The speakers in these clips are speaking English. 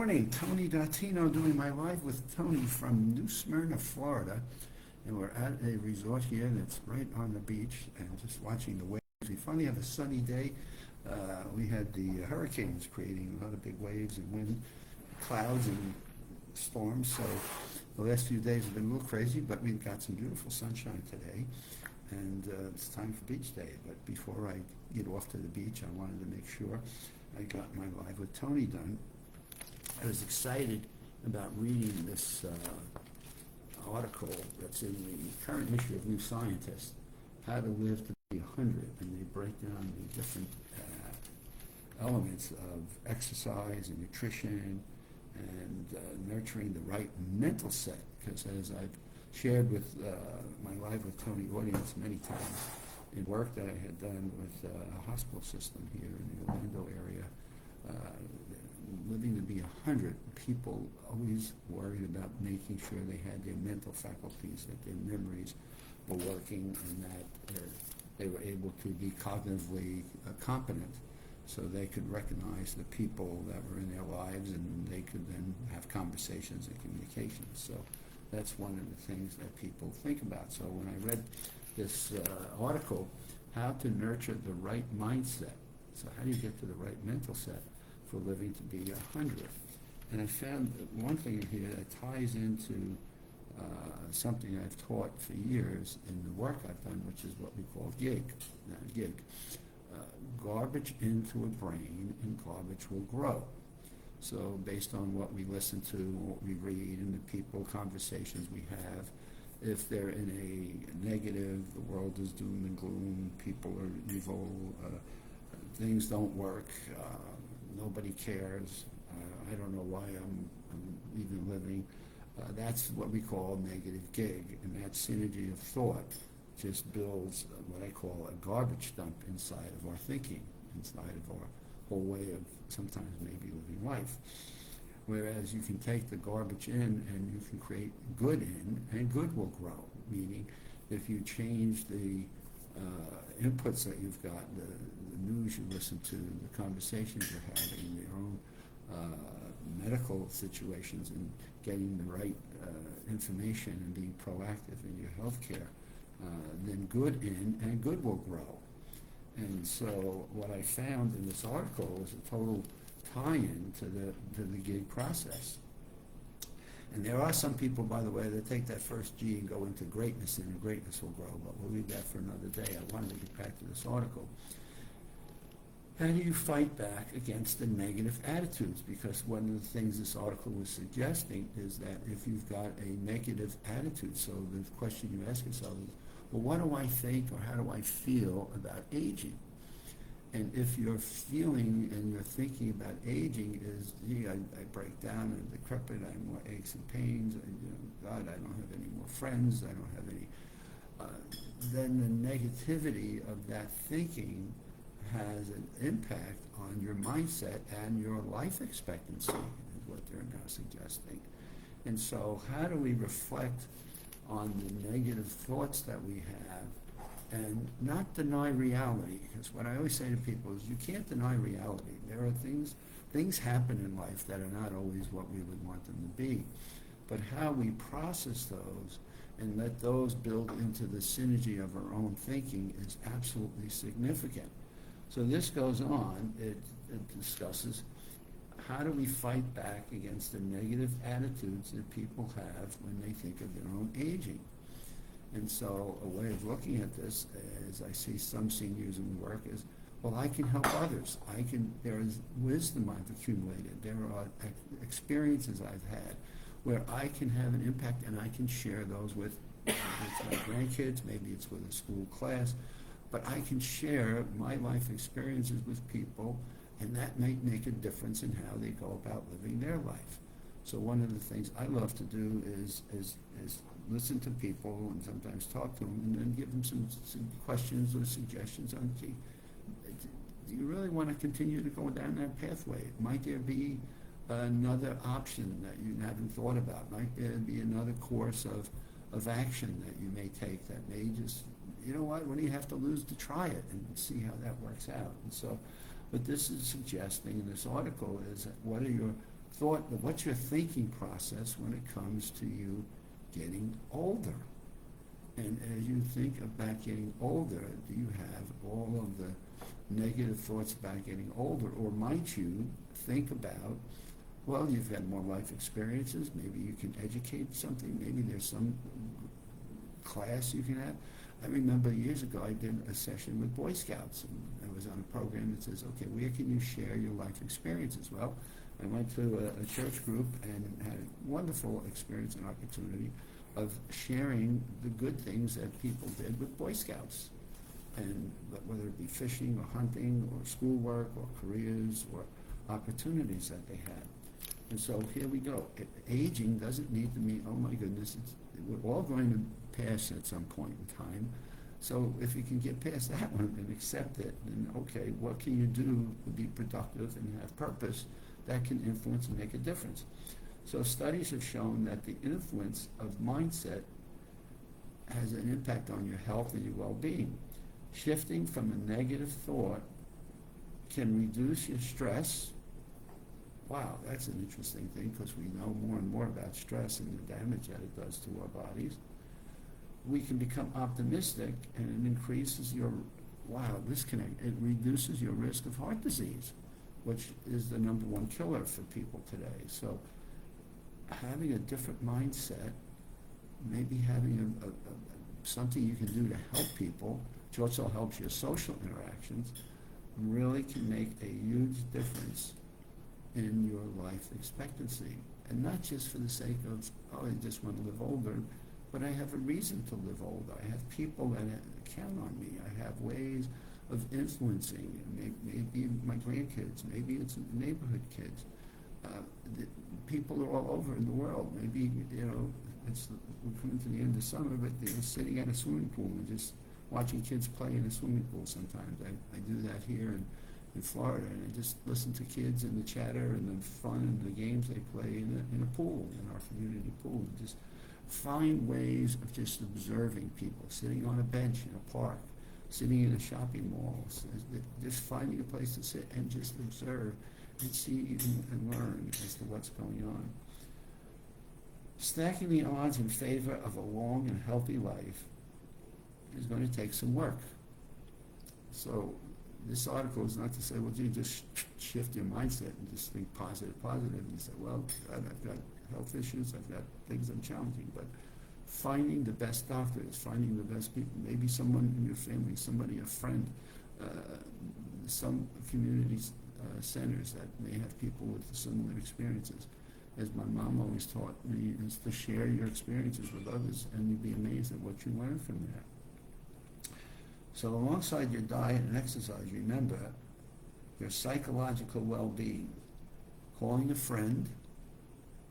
morning, Tony Dottino doing my live with Tony from New Smyrna, Florida. And we're at a resort here that's right on the beach and just watching the waves. We finally have a sunny day. We had the hurricanes creating a lot of big waves and wind, clouds and storms. So the last few days have been a little crazy, but we've got some beautiful sunshine today. And it's time for beach day. But before I get off to the beach, I wanted to make sure I got my live with Tony done. I was excited about reading this article that's in the current issue of New Scientist, How to Live to be 100, and they break down the different elements of exercise and nutrition and nurturing the right mental set, because as I've shared with my Live with Tony audience many times, in work that I had done with a hospital system here in the Orlando area, living to be 100, people always worried about making sure they had their mental faculties, that their memories were working, and that they were able to be cognitively competent, so they could recognize the people that were in their lives, and they could then have conversations and communications. So that's one of the things that people think about. So when I read this article, How to Nurture the Right Mindset, so how do you get to the right mental set for living to be 100? And I found one thing here that ties into something I've taught for years in the work I've done, which is what we call GIG. Garbage into a brain and garbage will grow. So based on what we listen to, what we read, and the people, conversations we have, if they're in a negative, the world is doom and gloom, people are evil, things don't work, nobody cares, I don't know why I'm even living, that's what we call negative gig, and that synergy of thought just builds what I call a garbage dump inside of our thinking, inside of our whole way of sometimes maybe living life. Whereas you can take the garbage in and you can create good in, and good will grow, meaning if you change the inputs that you've got, the news you listen to, the conversations you're having, your own medical situations, and getting the right information and being proactive in your health care, then good in and good will grow. And so what I found in this article was a total tie-in to the gig process. And there are some people, by the way, that take that first G and go into greatness, and greatness will grow, but we'll leave that for another day. I wanted to get back to this article. How do you fight back against the negative attitudes? Because one of the things this article was suggesting is that if you've got a negative attitude, so the question you ask yourself is, well, what do I think or how do I feel about aging? And if your feeling and your thinking about aging is, gee, I break down and decrepit, I have more aches and pains, God, I don't have any more friends, I don't have any, then the negativity of that thinking has an impact on your mindset and your life expectancy, is what they're now suggesting. And so how do we reflect on the negative thoughts that we have and not deny reality? Because what I always say to people is you can't deny reality. There are things happen in life that are not always what we would want them to be. But how we process those and let those build into the synergy of our own thinking is absolutely significant. So this goes on, it discusses how do we fight back against the negative attitudes that people have when they think of their own aging. And so a way of looking at this, as I see some seniors in work, is, well, I can help others. There is wisdom I've accumulated. There are experiences I've had where I can have an impact, and I can share those with my grandkids, maybe it's with a school class, but I can share my life experiences with people, and that might make a difference in how they go about living their life. So one of the things I love to do is listen to people and sometimes talk to them, and then give them some questions or suggestions on, gee, do you really want to continue to go down that pathway? Might there be another option that you haven't thought about? Might there be another course of action that you may take that may just, you know what do you have to lose to try it and see how that works out? And so what this is suggesting in this article is, what are your what's your thinking process when it comes to you getting older? And as you think about getting older, do you have all of the negative thoughts about getting older? Or might you think about, well, you've had more life experiences, maybe you can educate something, maybe there's some class you can have. I remember years ago I did a session with Boy Scouts, and I was on a program that says, okay, where can you share your life experiences? Well, I went to a church group and had a wonderful experience and opportunity of sharing the good things that people did with Boy Scouts. And whether it be fishing or hunting or schoolwork or careers or opportunities that they had. And so here we go. Aging doesn't need to mean, oh my goodness, we're all going to pass at some point in time. So if you can get past that one and accept it, then okay, what can you do to be productive and have purpose that can influence and make a difference? So studies have shown that the influence of mindset has an impact on your health and your well-being. Shifting from a negative thought can reduce your stress. Wow, that's an interesting thing because we know more and more about stress and the damage that it does to our bodies. We can become optimistic, and it increases your, it reduces your risk of heart disease, which is the number one killer for people today. So having a different mindset, maybe having something you can do to help people, which also helps your social interactions, really can make a huge difference in your life expectancy. And not just for the sake of, oh, I just want to live older, but I have a reason to live older. I have people that count on me. I have ways of influencing, maybe my grandkids, maybe it's neighborhood kids. People are all over in the world. Maybe, we're coming to the end of summer, but they're sitting at a swimming pool and just watching kids play in a swimming pool sometimes. I do that here in Florida, and I just listen to kids and the chatter and the fun and the games they play in a pool, in our community pool. And just find ways of just observing people, sitting on a bench in a park, sitting in a shopping mall, just finding a place to sit and just observe and see and learn as to what's going on. Stacking the odds in favor of a long and healthy life is going to take some work. So this article is not to say, well, you just shift your mindset and just think positive. And you say, well, I've got health issues, I've got things I'm challenging, but finding the best doctors, finding the best people, maybe someone in your family, somebody, a friend, some community centers that may have people with similar experiences. As my mom always taught me, is to share your experiences with others, and you'd be amazed at what you learn from that. So alongside your diet and exercise, remember your psychological well-being, calling a friend,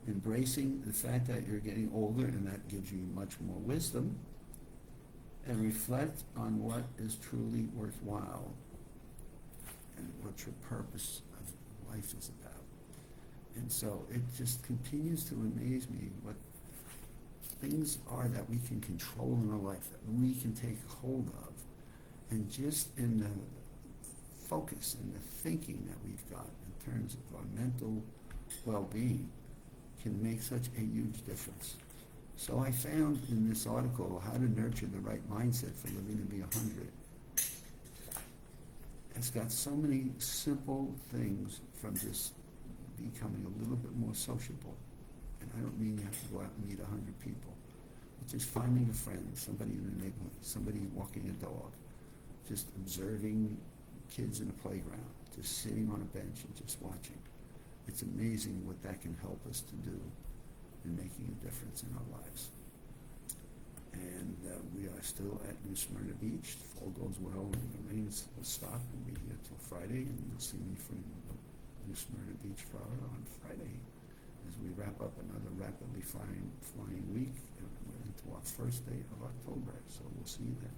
embracing the fact that you're getting older and that gives you much more wisdom, and reflect on what is truly worthwhile and what your purpose of life is about. And so it just continues to amaze me what things are that we can control in our life, that we can take hold of. And just in the focus and the thinking that we've got in terms of our mental well-being can make such a huge difference. So I found in this article how to nurture the right mindset for living to be 100. It's got so many simple things from just becoming a little bit more sociable. And I don't mean you have to go out and meet 100 people. It's just finding a friend, somebody in the neighborhood, somebody walking a dog, just observing kids in a playground, just sitting on a bench and just watching. It's amazing what that can help us to do in making a difference in our lives. And we are still at New Smyrna Beach. If all goes well and the rain will stop, we'll be here till Friday, and you'll see me from New Smyrna Beach, Florida on Friday as we wrap up another rapidly flying week. We're into our first day of October, so we'll see you then.